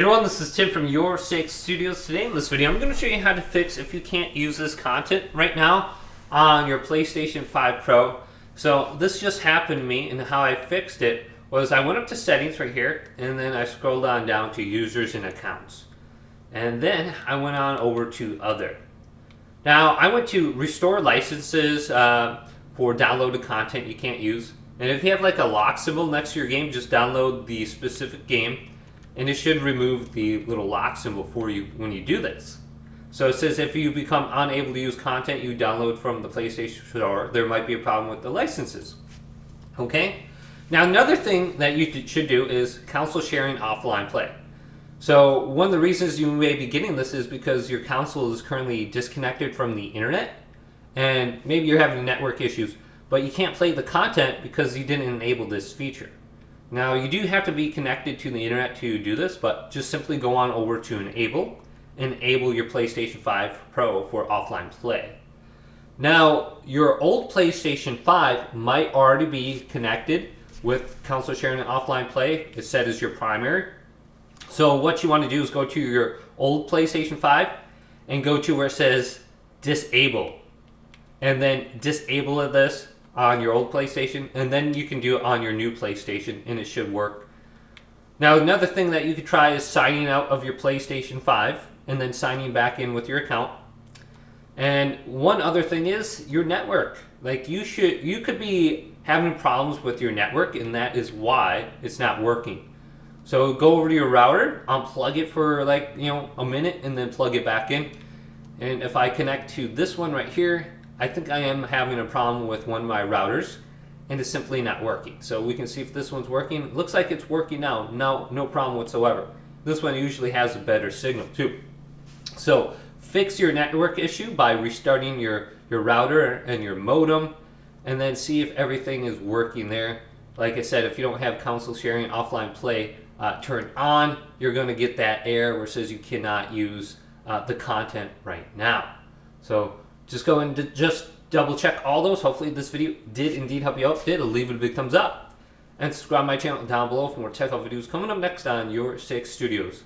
Hey everyone, this is Tim from Your Six Studios. Today in this video, I'm going to show you how to fix if you can't use this content right now on your PlayStation 5 Pro. So this just happened to me, and how I fixed it was I went up to settings right here, and then I scrolled on down to users and accounts. And then I went on over to other. Now I went to restore licenses for downloaded content you can't use. And if you have like a lock symbol next to your game, just download the specific game. And it should remove the little lock symbol for you when you do this. So it says if you become unable to use content you download from the PlayStation Store, there might be a problem with the licenses. Okay? Now another thing that you should do is console sharing offline play. So one of the reasons you may be getting this is because your console is currently disconnected from the internet, and maybe you're having network issues, but you can't play the content because you didn't enable this feature. Now you do have to be connected to the internet to do this, but just simply go on over to enable your PlayStation 5 Pro for offline play. Now your old PlayStation 5 might already be connected with console sharing and offline play. It's set as your primary. So what you want to do is go to your old PlayStation 5 and go to where it says disable, and then disable this on your old PlayStation, and then you can do it on your new PlayStation, and it should work. Now another thing that you could try is signing out of your PlayStation 5 and then signing back in with your account. And one other thing is your network. Like you could be having problems with your network, and that is why it's not working. So go over to your router, unplug it for like a minute, and then plug it back in. And if I connect to this one right here, I think I am having a problem with one of my routers, and it's simply not working. So we can see if this one's working. It looks like it's working now. No problem whatsoever. This one usually has a better signal too. So fix your network issue by restarting your router and your modem, and then see if everything is working there. Like I said, if you don't have console sharing offline play turned on, you're going to get that error where it says you cannot use the content right now. So just go and just double check all those. Hopefully this video did indeed help you out. If it did, leave it a big thumbs up. And subscribe to my channel down below for more tech videos coming up next on Your Six Studios.